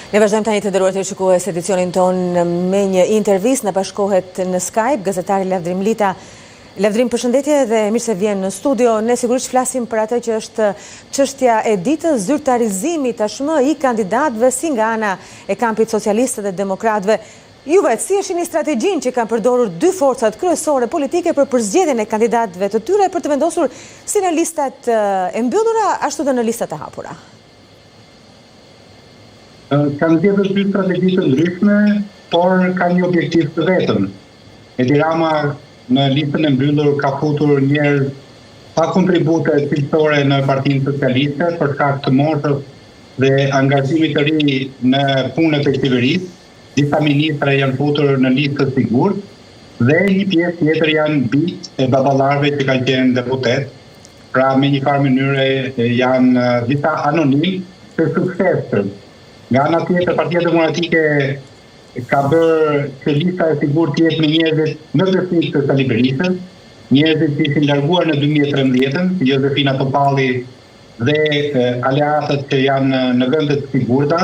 Ne vazhdojmë tani të nderuar shikues edicionin tonë me një intervistë. Na bashkohet në Skype gazetari Lavdrim Lita. Lavdrim, përshëndetje dhe mirë se vjen në studio. Ne sigurisht flasim për atë që është çështja e ditës, zyrtarizimi tashmë i kandidatëve si nga ana e kampit socialistë dhe demokratëve. Juve, si është një strategjinë që kanë përdorur dy forcat kryesore politike për përzgjedhjen e kandidatëve të tyre për të vendosur si në listat e mbyllura ashtu edhe në listat e hapura? Kanë zgjedhur dy strategji të ndryshme, por kanë një objektiv të vetëm. Edi Rama në listën e mbyllur ka futur njerëz pa kontribute cilësore në Partinë Socialiste për shkak të moshës dhe angazhimit të ri në punët e qeverisë. Disa ministra janë futur në listë të sigurt dhe një pjesë tjetër janë bijtë e baballarëve që kanë qenë deputet. Pra me një farë mënyre janë disa anonim të suksesshëm. Nga ana tjetër, Partia Demokratike ka bërë që lista e sigurt të jetë me njerëz më besnik të Sali Berishës, njerëz që ishin larguar në 2013, Josefina Topalli dhe aleatët që janë në vende të sigurta,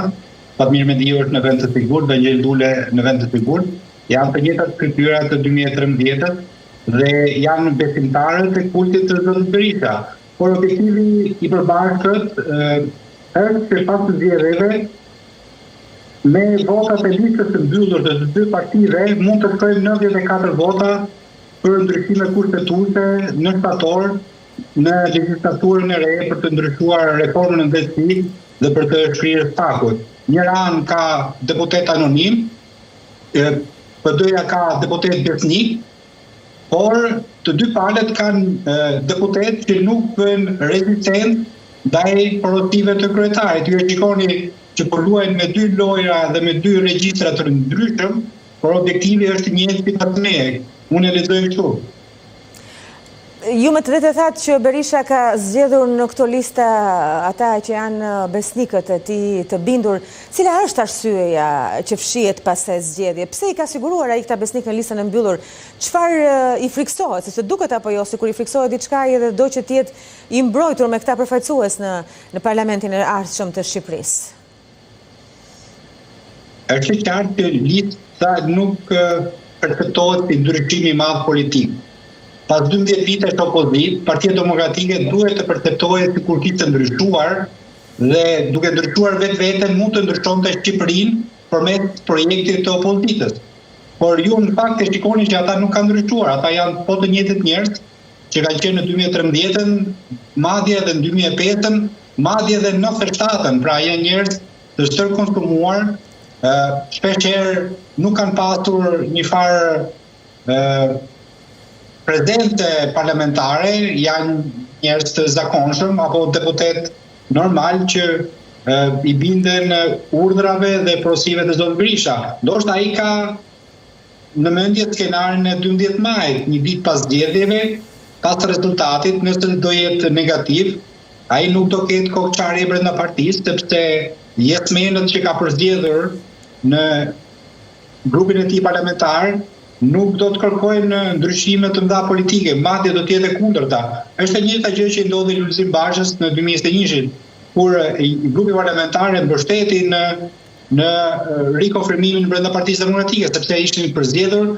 Fatmir Mediu është në vend të sigurt, Dangjel Dule në vend të sigurt, janë të njëjtat shkrytyra të 2013 dhe janë besimtarët e kultit të Zotit Berisha. Por objektivi i përbashkët është që pas të zgjedhjeve me votat e listës së mbyllur të dy partive mund të shkojmë 94 vota për ndryshime kushtetuese në shtator në legjislaturën e re për të ndryshuar reformën e ndërtimi dhe për të shkrirë stakut. Njëra anë ka deputet anonim, PD-ja ka deputet besnik, por të dy palët kanë deputet që nuk bëjnë rezistent ndaj porosive të kryetarit. Ju e shikoni që po luajnë me dy lojra dhe me dy regjistra të ndryshëm, por objektivi është njëjtë si pas meje. Unë e lexoj kështu. Ju me të drejtë thatë që Berisha ka zgjedhur në këto lista ata që janë besnikët e tij të bindur. Cila është arsyeja që fshihet pas asaj zgjedhje? Pse i ka siguruar ai këta besnik në listën e mbyllur? Çfarë i friksohet? Sepse duket apo jo sikur i friksohet diçka edhe do që të jetë i mbrojtur me këta përfaqësues në parlamentin e ardhshëm të Shqipërisë. Është qartë që lista nuk perceptohet si ndryshim i madh politik. Pas 12 vitesh opozit, Partia Demokratike duhet të perceptohet sikur kishte ndryshuar dhe duke ndryshuar vetveten mund të ndryshonte Shqipërinë përmes projektit të opozitës. Por ju në fakt e shikoni që ata nuk kanë ndryshuar, ata janë po të njëjtët njerëz që kanë qenë në 2013-ën, madje edhe në 2005-ën, madje edhe në 97-ën, pra janë njerëz të stërkonsumuar. Shpeshherë nuk kanë pasur një farë prezente parlamentare, janë njerëz të zakonshëm apo deputet normal që i binden urdhrave dhe porosive të Zotit Berisha. Ndoshta ai ka në mendje skenarin e 12 majit, një ditë pas zgjedhjeve, pas rezultatit, nëse do jetë negativ, ai nuk do ketë kokçarje brenda partisë, sepse jetmenët që ka përzgjedhur në grupin e tij parlamentar nuk do të kërkojnë ndryshime të mëdha politike, madje do të jetë kundërta. Është e njëjta gjë që ndodhi Lulzim Bashës në 2021, kur grupi parlamentar e mbështeti në rikonfirmimin brenda Partisë Demokratike, sepse ishin përzgjedhur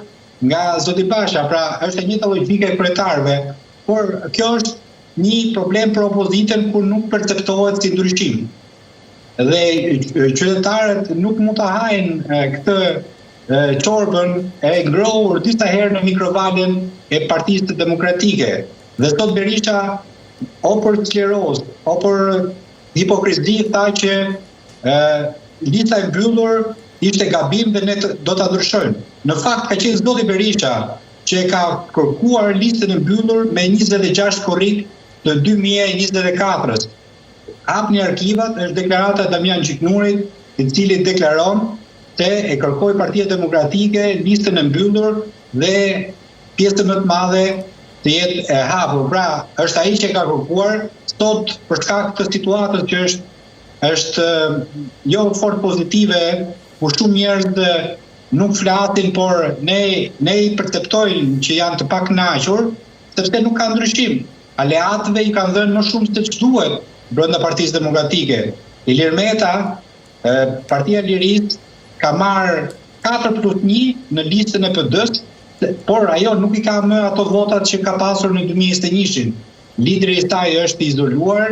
nga Zoti Basha. Pra është e njëjta logjika e kryetarëve, por kjo është një problem për opozitën kur nuk perceptohet si ndryshim. Dhe qytetarët nuk mund të hajnë këtë çorbën e ngrohur disa herë në mikrovalën e Partisë Demokratike. Dhe sot Berisha o për sklerozë, o për hipokrizi tha që lista e mbyllur ishte gabim dhe ne do ta ndryshojmë. Në fakt ka qenë Zoti Berisha që ka kërkuar listën e mbyllur me 26 korrik të 2024-s. Hapni arkivat, është deklarata e Damian Gjiknurit, i cili deklaron se e kërkoi Partia Demokratike listën e mbyllur dhe pjesën më të madhe të jetë e hapur. Pra, është ai që ka kërkuar, sot për shkak të situatës që është jo fort pozitive, ku shumë njerëz nuk flasin, por ne i perceptojmë që janë të pakënaqur, sepse nuk ka ndryshim. Aleatëve i kanë dhënë më shumë se ç'duhet brenda Partisë Demokratike. Ilir Meta Partia Lirisë ka marrë 4+1 në listën e PD-s, por ajo nuk i ka më ato votat që ka pasur në 2021. Lideri i saj është izoluar,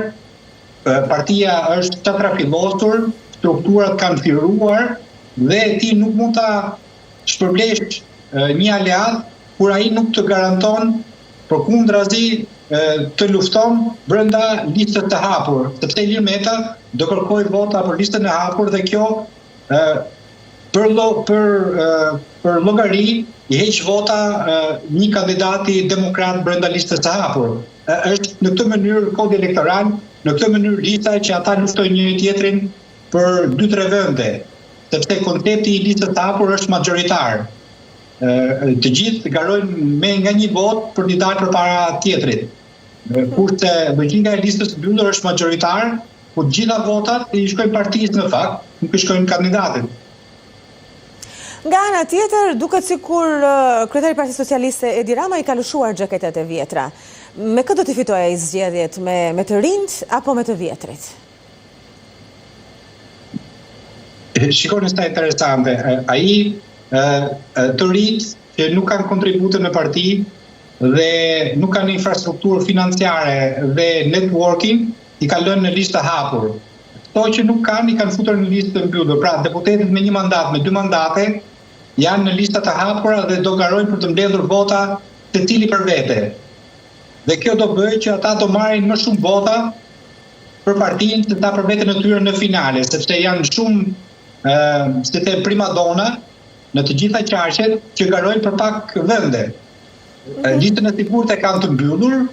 partia është çatrafillosur, strukturat kanë firruar dhe ti nuk mund ta shpërblesh një aleat kur ai nuk të garanton, përkundrazi të lufton brenda listës të hapur, sepse Ilir Meta do kërkoj vota për listën e hapur dhe kjo për llogari i heq vota një kandidati demokrat brenda listës së hapur. Është në këtë mënyrë kodi elektoral, në këtë mënyrë lista që ata luftojnë njëri tjetrin për 2-3 vende, sepse koncepti i listës së hapur është magjoritar. Të gjithë garojnë me nga një vot për të dalë përpara tjetrit. Kurse logjika e listës së mbyllur është magjoritar, ku të gjitha votat i shkojnë partisë në fakt, nuk i shkojnë kandidatit. Nga ana tjetër, duket sikur kryetari i Partisë Socialiste Edi Rama i ka lëshuar xhaketat e vjetra. Me këtë do të fitojë ai zgjedhjet, me të rinjt apo me të vjetrit? Shikoni sa interesante. Ai të rinjt që nuk kanë kontribute në parti dhe nuk kanë infrastrukturë financiare dhe networking, i ka lënë në listë hapur. Kto që nuk kanë, i kanë futur në listë të mbyllur. Pra, deputetët me 1 mandat, me 2 mandate, janë në lista të hapura dhe do garojnë për të mbledhur vota secili për vete. Dhe kjo do bëjë që ata do marrin më shumë vota për partinë se ta për veten e tyre në finale, sepse janë shumë si të primadona në të gjitha qarqet që garojnë për pak vende. Listën e sigurt e kanë të mbyllur,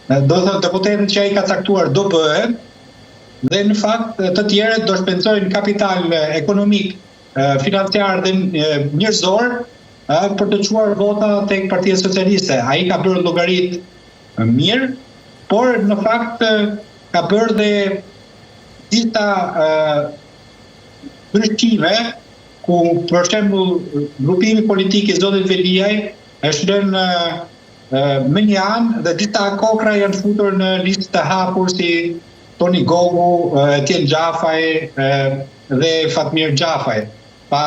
do të thotë deputetët që ai ka caktuar do bëhen, dhe në fakt të tjerët do shpenzojnë kapital ekonomik, financiar dhe njerëzor për të çuar vota tek Partia Socialiste. Ai ka bërë llogarit mirë, por në fakt ka bërë dhe disa ndryshime ku për shembull grupimi politik i zotit Veliaj është lënë me një anë dhe disa kokra janë futur në listë të hapur si Toni Gogu, Etienne Gjafaj dhe Fatmir Gjafaj. Pa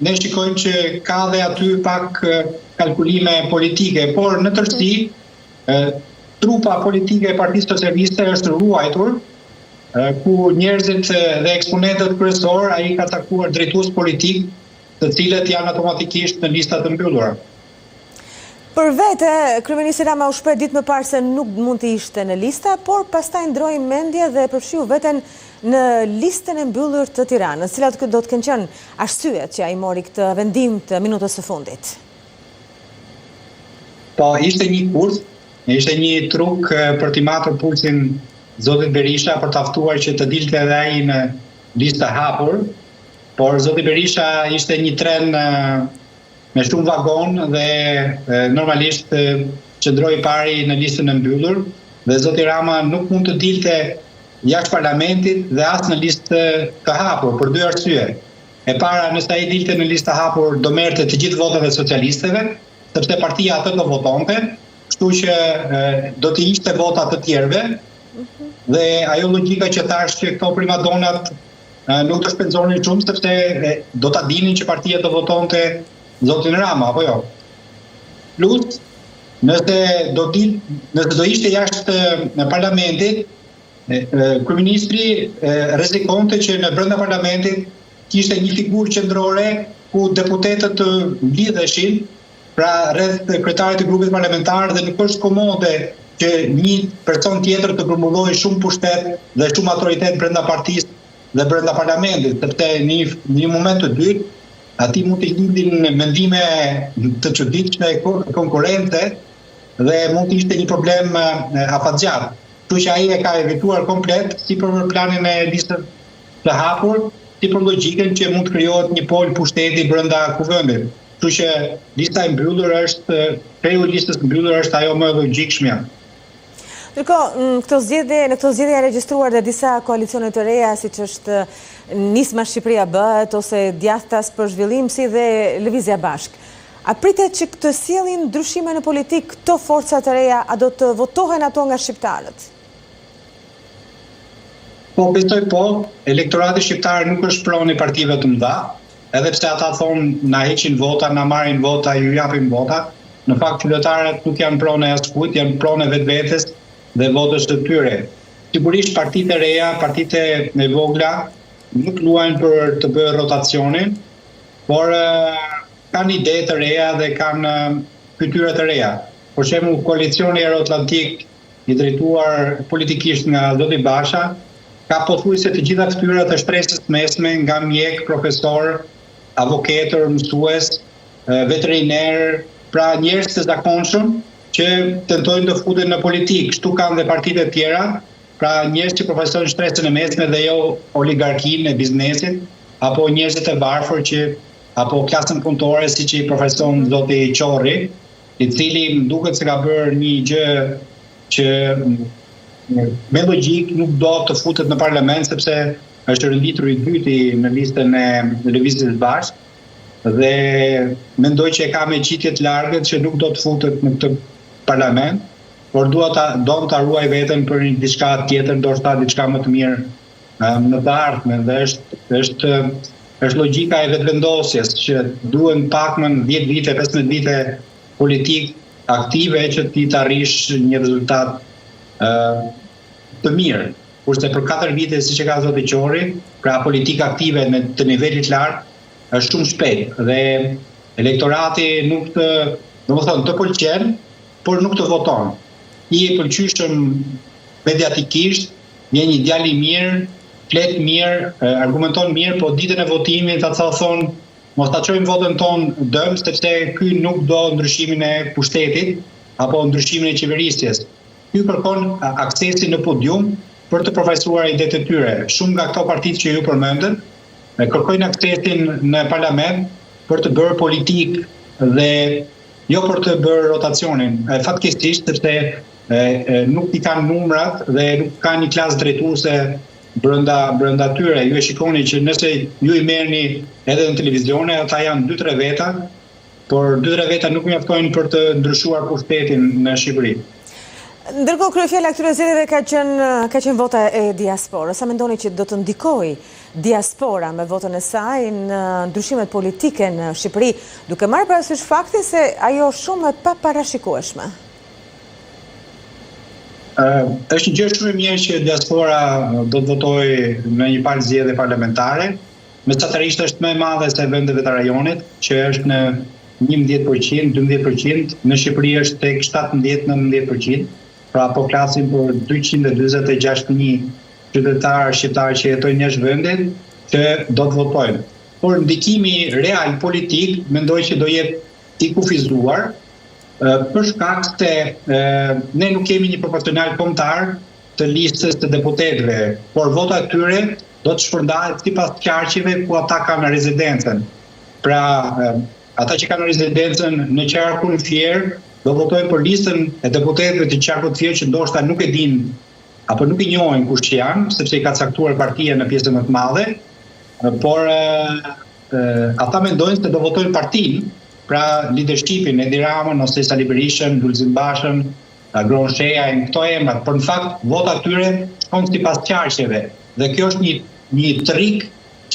ne shikojmë që ka dhe aty pak kalkulime politike, por në tërësi trupa politike e Partisë Socialiste është ruajtur, ku njerëzit dhe eksponentët kryesor ai ka takuar drejtues politik, të cilët janë automatikisht në lista të mbyllura. Për vete, kryeministri Rama u shpreh ditë më parë se nuk mund të ishte në lista, por pastaj ndroi mendje dhe përfshiu veten në listën e mbyllur të Tiranës, cilat do të kenë qenë arsyet që ai mori këtë vendim të minutës së fundit. Po, ishte një kurs, ishte një truk për t'i matur pulsin zotit Berisha për taftuar që të dilte edhe ai në listë hapur, por zoti Berisha ishte një tren me shumë vagon dhe normalisht qëndroi pari në listën e mbyllur dhe zoti Rama nuk mund të dilte jashtë parlamentit dhe as në listë të hapur për 2 arsye. E para, nëse ai dilte në listë të hapur do merrte të gjithë votat e socialistëve, sepse partia atë do votonte, kështu që do të ishte vota të tjerëve. Dhe ajo logjika që thash që këto primadonat nuk të shpenzonin shumë sepse do ta dinin që partia do votonte zotin Rama, apo jo. Plus, nëse do ishte jashtë në parlamentit, kryeministri rrezikonte që në brenda parlamentit kishte një figurë qendrore ku deputetët të mblidheshin, pra rreth kryetarit të grupit parlamentar dhe nuk është komode që një person tjetër të grumbullojë shumë pushtet dhe shumë autoritet brenda partisë dhe brenda parlamentit, sepse në një moment të dytë ati mund të lindin mendime të çuditshme konkurrente dhe mund të ishte një problem afatgjat. Kështu që ai e ka evituar komplet si për planin e listës të hapur, si për logjikën që mund të krijohet një pol pushteti brenda kuvendit. Kështu që lista e mbyllur është, kreju i listës mbyllur është ajo më e logjikshme. Ndërkohë, në këto zgjedhje janë regjistruar dhe disa koalicione të reja, siç është Nisma Shqipëria bëhet ose Djathtas për Zhvillim, si dhe Lëvizja Bashk. A pritet që të sjellin ndryshime në politik këto forca të reja, a do të votohen ato nga shqiptarët? Po, besoj po, elektorati shqiptar nuk është pronë i partive të mëdha, edhe pse ata thonë na heqin vota, na marrin vota, ju japin vota, në fakt qytetarët nuk janë pronë e askujt, janë pronë e vetvetes dhe votës të tyre. Sigurisht partitë e reja, partitë e vogla nuk luajnë për të bërë rotacionin, por kanë ide të reja dhe kanë fytyra të reja. Për shembull, koalicioni Euroatlantik i drejtuar politikisht nga zoti Basha ka pothuajse të gjitha fytyrat e shtresës mesme, nga mjek, profesor, avokatër, mësues, veteriner, pra njerëz të zakonshëm që tentojnë të futen në politikë. Kështu kanë dhe partitë e tjera, pra njerëz që përfaqësojnë shtresën e mesme dhe jo oligarkinë e biznesit, apo njerëzit e varfër apo klasën punëtore, siç i përfaqëson zoti Qorri, i cili më duket se ka bërë një gjë që me logjik nuk do të futet në parlament sepse është rënditur i dyti në listën e Lëvizjes së Bashkë dhe mendoj që e ka me qitje të largët që nuk do të futet në këtë parlament, por do ta ruaj veten për një diçka tjetër, ndoshta diçka më të mirë në të ardhmen dhe është logjika e vetvendosjes që duhen pakmën 10 vite, 15 vite politik aktive që ti të arrish një rezultat të mirë. Kurse për 4 vite, siç e ka zoti Qorri, pra politikë aktive në të nivelit lart, është shumë shpejt dhe elektorati nuk të pëlqen, por nuk të voton. I e pëlqyeshëm mediatikisht, vjen një djalë i mirë, flet mirë, argumenton mirë, po ditën e votimit ata thonë mos ta çojmë votën tonë dëm, sepse ky nuk do ndryshimin e pushtetit apo ndryshimin e qeverisjes. Ky kërkon aksesin në podium për të përfaqësuar idetë e tyre. Shumë nga këto partitë që ju përmendën kërkojnë aksesin në parlament për të bërë politikë dhe jo për të bërë rotacionin. Fatkeqësisht sepse nuk i kanë numrat dhe nuk kanë një klasë drejtuese brenda tyre. Ju e shikoni që nëse ju i merrni edhe në televizione, ata janë 2-3 veta, por 2-3 veta nuk mjaftojnë për të ndryshuar pushtetin në Shqipëri. Ndërkohë kryefjala këtyre zgjedhjeve ka qenë vota e diasporës. Sa mendoni që do të ndikojë diaspora me votën e saj në ndryshimet politike në Shqipëri, duke marrë parasysh faktin se ajo shumë e paparashikueshme? Është një gjë shumë e mirë që diaspora do të votojë në një palë zgjedhje parlamentare. Mesatarisht është më e madhe se vendeve të rajonit, që është në 11%, 12%, në Shqipëri është tek 17-19%. Pra po flasim për 226.000 qytetarë shqiptarë që jetojnë jashtë vendit që do të votojnë. Por ndikimi real politik mendoj që do jetë i kufizuar për shkak se ne nuk kemi një proporcional kombëtar të listës të deputetëve, por vota e tyre do të shpërndahet sipas qarqeve ku ata kanë rezidencën. Pra, ata që kanë rezidencën në Qarkun Fier do votojnë për listën e deputetëve të Qarkut Fier që ndoshta nuk e dinë apo nuk i njohin kush janë, sepse i ka caktuar partia në pjesën më të madhe, por ata mendojnë se do votojnë partinë, pra leadershipin, Edi Ramën ose Sali Berishën, Lulzim Bashën, Gron Shejajn, këto emrat, por në fakt vota tyre shkon sipas qarqeve. Dhe kjo është një trik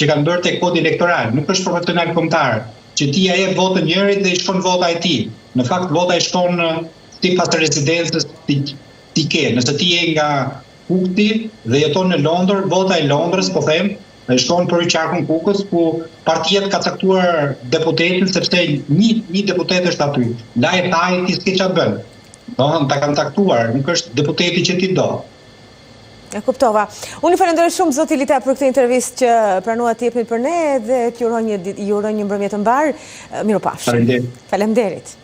që kanë bërë te kodi elektoral, nuk është proporcional kombëtar, që ti ja jep votën njërit dhe i shkon vota e tij. Në fakt vota i shkon sipas rezidencës ti ke. Nëse ti je nga Kukti dhe jeton në Londër, vota e Londrës, po them, shkon për Qarkun Kukës, ku partia ka caktuar deputetin sepse një deputet është aty. Laj taj ti s'ke çfarë bën. Domethënë ta kanë caktuar, nuk është deputeti që ti do. E kuptova. Unë falenderoj shumë zoti Lita për këtë intervistë që pranuat të jepni për ne dhe t'ju uroj një mbrëmje të mbar. Mirupafshim. Faleminderit. Faleminderit.